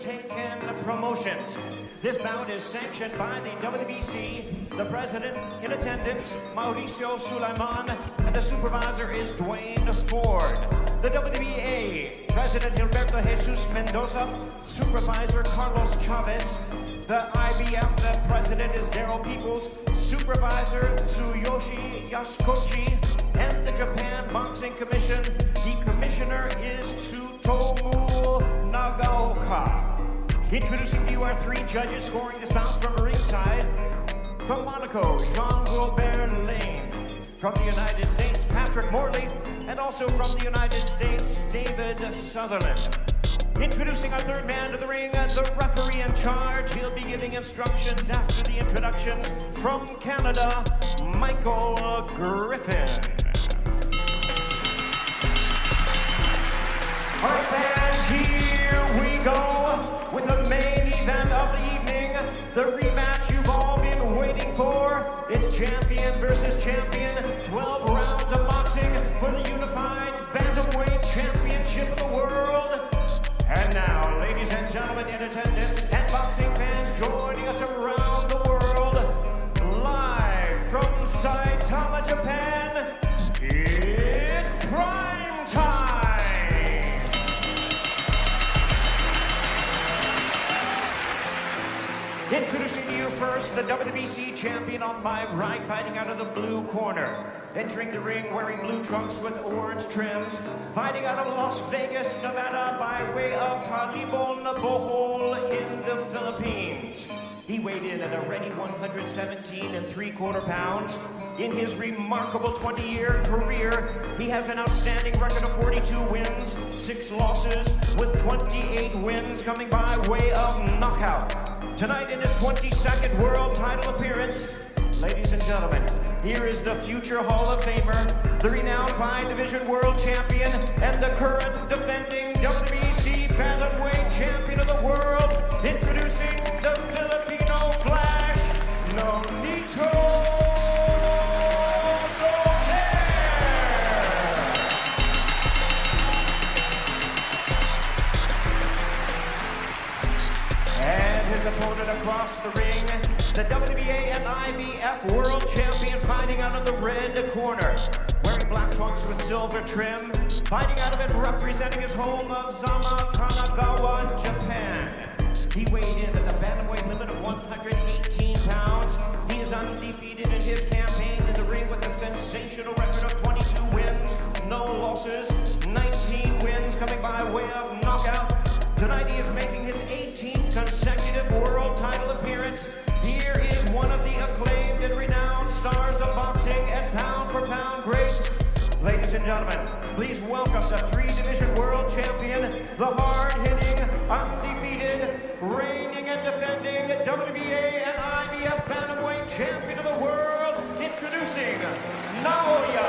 Tenkan Promotions. This bout is sanctioned by the WBC, the president in attendance, Mauricio Sulaiman, and the supervisor is Dwayne Ford. The WBA, President Gilberto Jesus Mendoza, supervisor Carlos Chavez. The IBF, the president is Daryl Peoples, supervisor Tsuyoshi Yasukochi, and the Japan Boxing Commission, the commissioner is Tsutomu Nagaoka. Introducing to you our three judges scoring this bout from ringside. From Monaco, Jean-Wilbert Lane. From the United States, Patrick Morley. And also from the United States, David Sutherland. Introducing our third man to the ring, the referee in charge. He'll be giving instructions after the introductions. From Canada, Michael Griffin. All right, fans, here we go with the main event of the evening. The rematch you've all been waiting for. It's champion versus champion. 12 rounds of boxing for the unified bantamweight championship of the world. And now, ladies and gentlemen in attendance and boxing fans joining us around the world, live from Saitama, Japan, it's prime time! Introducing to you first, the WBC champion on my right, fighting out of the blue corner. Entering the ring wearing blue trunks with orange trims, fighting out of Las Vegas, Nevada by way of Talibon, Bohol in the Philippines. He weighed in at a ready 117 3/4 pounds. In his remarkable 20-year career, he has an outstanding record of 42 wins, 6 losses, with 28 wins coming by way of knockout. Tonight in his 22nd world title appearance, ladies and gentlemen, here is the future Hall of Famer, the renowned 5-division world champion, and the current defending WBC bantamweight champion of the world, introducing the Filipino Flash, Nonito Donaire. And his opponent across the ring, the WBA and IBF world champion, fighting out of the red corner, wearing black trunks with silver trim, fighting out of it representing his home of Zama, Kanagawa, Japan. He weighed in at the bantamweight limit of 118 pounds. He is undefeated in his campaign in the ring with a sensational record of 22 wins, no losses, 19 wins coming by way of knockout. Tonight he is making his 18th consecutive world title appearance. Here is one of the acclaimed and renowned stars of boxing and pound-for-pound greats. Ladies and gentlemen, please welcome the 3-division world champion, the hard-hitting, undefeated, reigning and defending WBA and IBF bantamweight champion of the world, introducing Naoya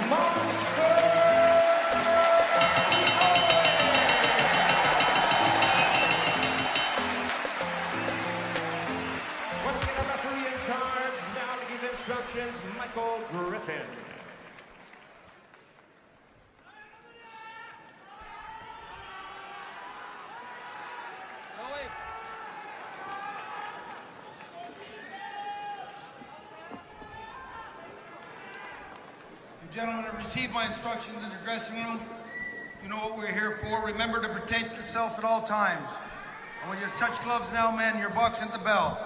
Monster. Instructions, Michael Griffin. You gentlemen have received my instructions in the dressing room. You know what we're here for. Remember to protect yourself at all times. And when you touch gloves now, men, you're boxing at the bell.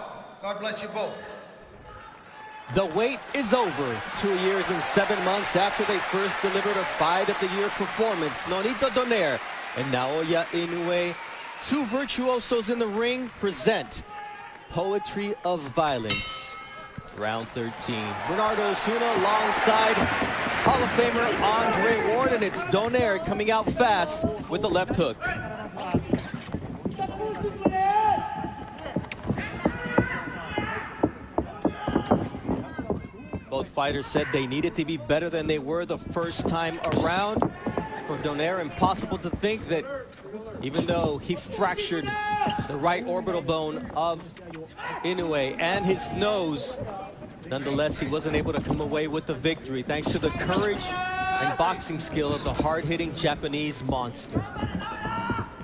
God bless you both. The wait is over. 2 years and 7 months after they first delivered a Fight of the Year performance, Nonito Donaire and Naoya Inoue, two virtuosos in the ring, present Poetry of Violence. Round 13. Bernardo Osuna alongside Hall of Famer Andre Ward, and it's Donaire coming out fast with the left hook. Both fighters said they needed to be better than they were the first time around. For Donaire, impossible to think that even though he fractured the right orbital bone of Inoue and his nose, nonetheless, he wasn't able to come away with the victory thanks to the courage and boxing skill of the hard-hitting Japanese monster.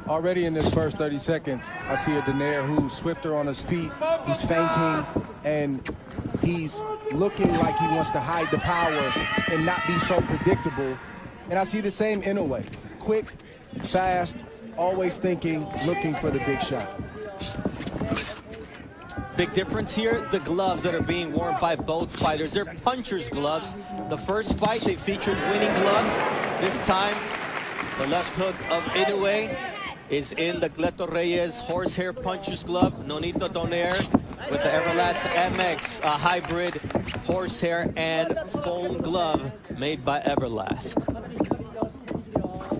Already in this first 30 seconds, I see a donaire who's swifter on his feet. He's feinting, and he's looking like he wants to hide the power and not be so predictable. And I see the same Inoue. Quick, fast, always thinking, looking for the big shot. Big difference here, the gloves that are being worn by both fighters. They're puncher's gloves. The first fight, they featured winning gloves. This time, the left hook of Inoue is in the Cleto Reyes horsehair puncher's glove. Nonito Donaire with the Everlast MX, a hybrid horsehair and foam glove made by Everlast.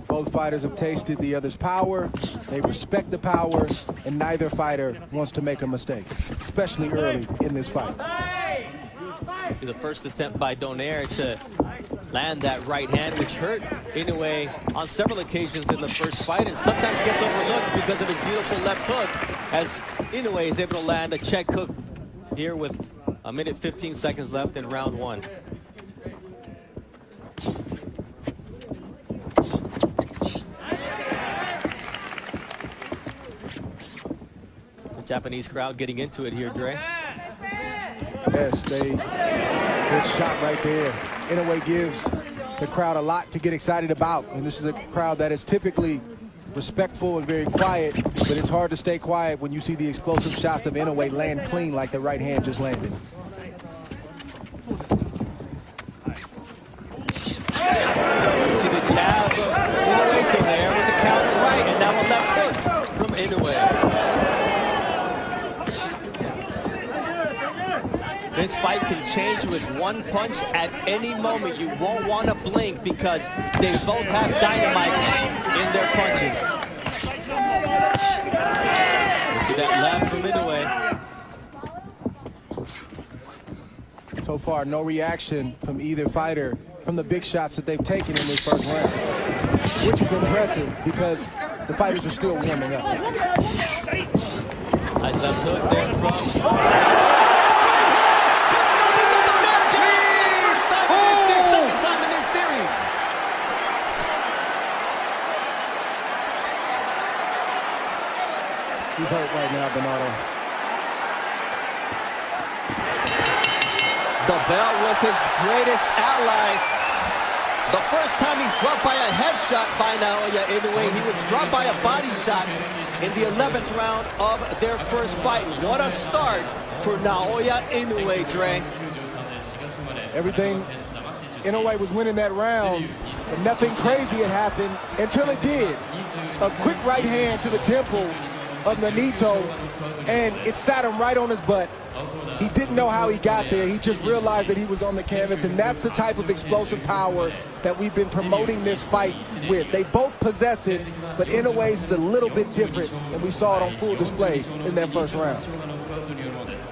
Both fighters have tasted the other's power. They respect the power, and neither fighter wants to make a mistake, especially early in this fight. The first attempt by Donaire to land that right hand, which hurt Inoue on several occasions in the first fight, and sometimes gets overlooked because of his beautiful left hook, as Inoue is able to land a check hook here with 1 minute 15 seconds left in round 1. The Japanese crowd getting into it here, Dre. Yes, good shot right there. Inoue gives the crowd a lot to get excited about, and this is a crowd that is typically respectful and very quiet, but it's hard to stay quiet when you see the explosive shots of Inoue land clean like the right hand just landed. You see the jab of Inoue there with the counter right, and now a left hook from Inoue. This fight can change with one punch at any moment. You won't want to blink because they both have dynamite in their punches. You see that left from Inoue. So far, no reaction from either fighter from the big shots that they've taken in this first round, which is impressive because the fighters are still warming up. Nice left hook there from... He's hurt right now, Bernardo. The bell was his greatest ally. The first time he's dropped by a headshot by Naoya Inoue, he was dropped by a body shot in the 11th round of their first fight. What a start for Naoya Inoue, Dre. Everything, Inoue was winning that round, but nothing crazy had happened until it did. A quick right hand to the temple of Nonito, and it sat him right on his butt. He didn't know how he got there. He just realized that he was on the canvas, and that's the type of explosive power that we've been promoting this fight with. They both possess it, but Inoue's is a little bit different, and we saw it on full display in that first round.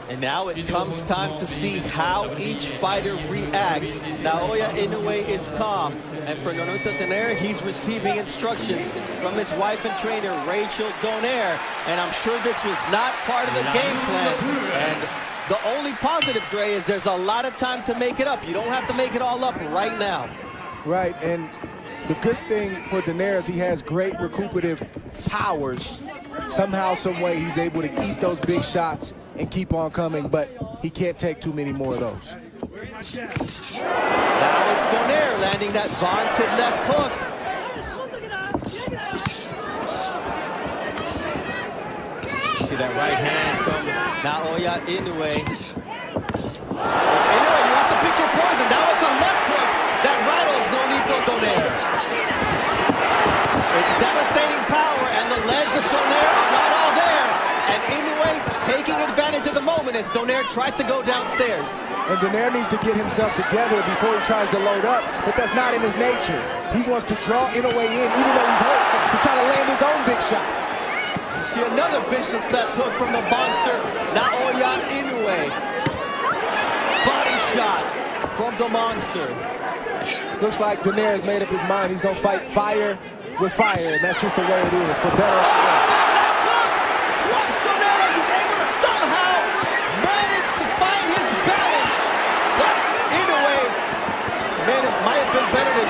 And now it comes time to see how each fighter reacts. Naoya Inoue is calm, and for Nonito Donaire, he's receiving instructions from his wife and trainer, Rachel Donaire. And I'm sure this was not part of the game plan. And the only positive, Dre, is there's a lot of time to make it up. You don't have to make it all up right now. Right, and the good thing for Donaire is he has great recuperative powers. Somehow, some way, he's able to eat those big shots and keep on coming, but he can't take too many more of those. Now it's Donaire landing that vaunted left hook. See that right hand from Naoya Inoue. Inoue, you have to pick your poison. Now it's a left hook that rattles Nonito Donaire. It's devastating power, and the legs of Donaire are not all there. And Inoue taking advantage of the moment as Donaire tries to go downstairs. And Donaire needs to get himself together before he tries to load up, but that's not in his nature. He wants to draw Inoue in, even though he's hurt, to try to land his own big shots. You see another vicious left hook from the monster, Naoya Inoue. Body shot from the monster. Looks like Donaire has made up his mind. He's going to fight fire with fire, and that's just the way it is, for better or worse.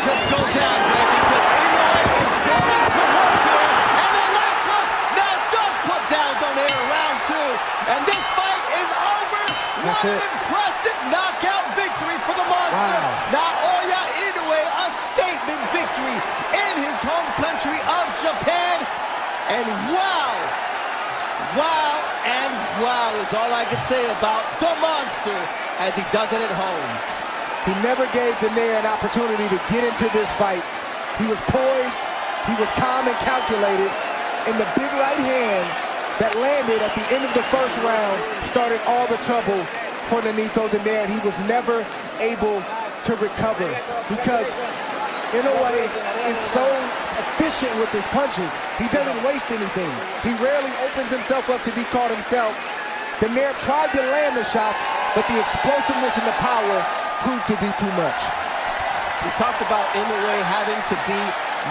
Just goes down, Dre, because Inoue is going to work here, and the left That's it. Impressive knockout victory for the monster. Wow. Naoya Inoue, a statement victory in his home country of Japan. And wow, and wow is all I can say about the monster as he does it at home. He never gave donaire an opportunity to get into this fight. He was poised, he was calm and calculated, and the big right hand that landed at the end of the first round started all the trouble for donaire. He was never able to recover because Inoue is so efficient with his punches. He doesn't waste anything. He rarely opens himself up to be caught himself. Donaire tried to land the shots, but the explosiveness and the power proved to be too much. We talked about Inoue having to be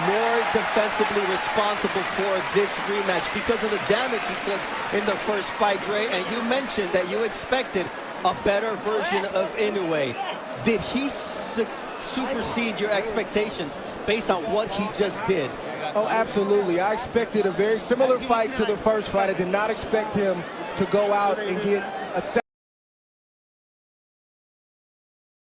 more defensively responsible for this rematch because of the damage he took in the first fight, Dre, and you mentioned that you expected a better version of Inoue. Did he supersede your expectations based on what he just did? Oh, absolutely. I expected a very similar fight to the first fight. I did not expect him to go out and get a second